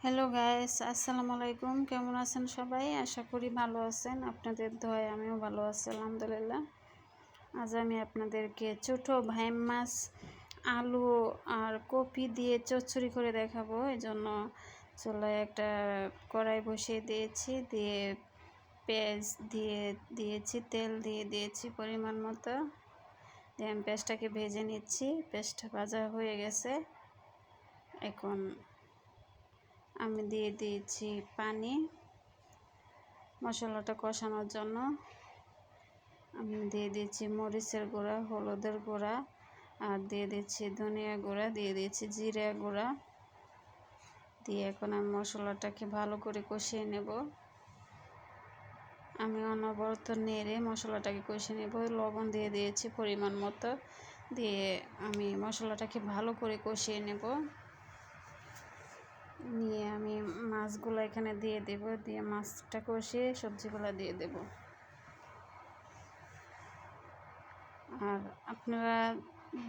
Hello guys, আসসালামু আলাইকুম। কেমন আছেন সবাই? আশা করি ভালো আছেন। আপনাদের দোয়ায় আমিও ভালো আছি, আলহামদুলিল্লাহ। আজ আমি আপনাদেরকে ছোট ভাইম মাছ আলু আর কপি দিয়ে চচ্চড়ি করে দেখাবো। এই জন্য চুলায় একটা কড়াই বসিয়ে দিয়েছি, দিয়ে পেঁয়াজ দিয়েছি, তেল দিয়েছি পরিমাণ মতো। দিয়ে আমি পেঁয়াজটাকে ভেজে নিচ্ছি। পেঁয়াজটা ভাজা হয়ে গেছে। এখন আমি দিয়ে দিয়েছি পানি মশলাটা কষানোর জন্য। আমি দিয়ে দিয়েছি মরিচের গুঁড়া, হলুদের গুঁড়া, আর দিয়ে দিচ্ছি ধনিয়া গুঁড়া, দিয়ে দিয়েছি জিরা গুঁড়া। দিয়ে এখন আমি মশলাটাকে ভালো করে কষিয়ে নেব। আমি অনবরত নেড়ে মশলাটাকে কষিয়ে নেব। লবণ দিয়ে দিয়েছি পরিমাণ মতো। দিয়ে আমি মশলাটাকে ভালো করে কষিয়ে নেব। নিয়ে আমি মাছগুলো এখানে দিয়ে দেব। দিয়ে মাছটা কষিয়ে সবজিগুলো দিয়ে দেব। আর আপনারা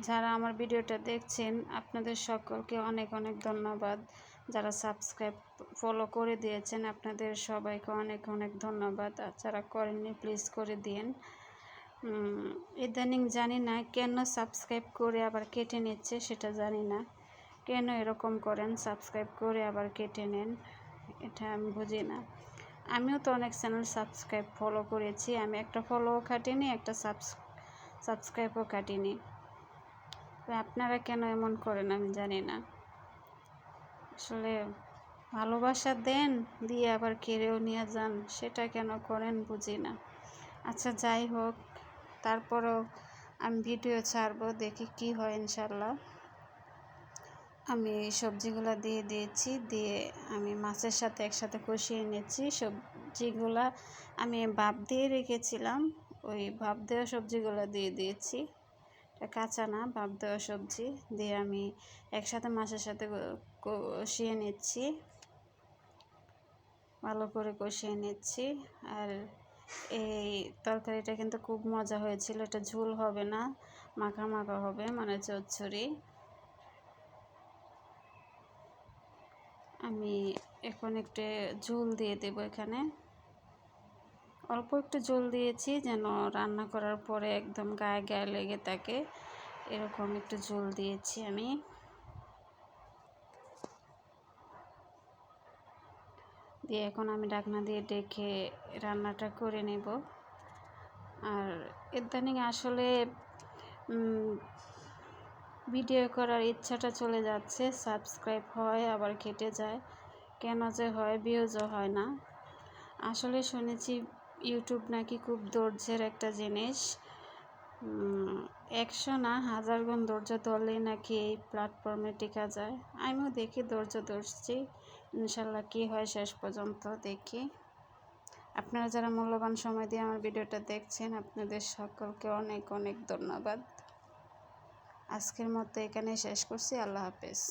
যারা আমার ভিডিওটা দেখছেন, আপনাদের সকলকে অনেক অনেক ধন্যবাদ। যারা সাবস্ক্রাইব ফলো করে দিয়েছেন, আপনাদের সবাইকে অনেক অনেক ধন্যবাদ। আর যারা করেননি প্লিজ করে দিন। ইদানিং জানি না কেন সাবস্ক্রাইব করে আবার কেটে নিচ্ছে, সেটা জানি না কেন এরকম করেন। সাবস্ক্রাইব করে আবার কেটে নেন, এটা আমি বুঝি না। আমিও তো অনেক চ্যানেল সাবস্ক্রাইব ফলো করেছি, আমি একটা ফলো কাটিনি, একটা সাবস্ক্রাইবও কাটিনি। তো আপনারা কেন এমন করেন আমি জানি না। আসলে ভালোবাসা দেন, দিয়ে আবার কেড়েও নিয়ে যান, সেটা কেন করেন বুঝি না। আচ্ছা যাই হোক, তারপরেও আমি ভিডিও ছাড়বো, দেখি কি হয় ইনশাল্লাহ। আমি সবজিগুলো দিয়ে দিয়েছি। দিয়ে আমি মাছের সাথে একসাথে কষিয়ে নিচ্ছি। সবজিগুলা আমি ভাপ দিয়ে রেখেছিলাম, ওই ভাপ দেওয়া সবজিগুলো দিয়ে দিয়েছি। এটা কাঁচা না, ভাপ দেওয়া সবজি। দিয়ে আমি একসাথে মাছের সাথে কষিয়ে নিচ্ছি, ভালো করে কষিয়ে নিচ্ছি। আর এই তরকারিটা কিন্তু খুব মজা হয়েছিল। এটা ঝোল হবে না, মাখা মাখা হবে, মানে চচ্চড়ি। আমি এখন একটু ঝোল দিয়ে দেব। এখানে অল্প একটু ঝোল দিয়েছি, যেন রান্না করার পরে একদম গায়ে গায়ে লেগে থাকে, এরকম একটু ঝোল দিয়েছি আমি। দিয়ে এখন আমি ঢাকনা দিয়ে ডেকে রান্নাটা করে নেব। আর ইদানিং আসলে ভিডিও করার ইচ্ছাটা চলে যাচ্ছে, সাবস্ক্রাইব হয় আবার কেটে যায়, কেন যে হয়, ভিউজও হয় না। আসলে শুনেছি ইউটিউব নাকি খুব ধৈর্যের একটা জিনিস। 100 না 1000 গুণ ধৈর্য ধরলেই নাকি এই প্ল্যাটফর্মে টিকা যায়। আমিও দেখি, ধৈর্য ধরছি, ইনশাল্লাহ কী হয় শেষ পর্যন্ত দেখি। আপনারা যারা মূল্যবান সময় দিয়ে আমার ভিডিওটা দেখছেন, আপনাদের সকলকে অনেক অনেক ধন্যবাদ। আজকের মতো এখানে শেষ করছি। আল্লাহ হাফেজ।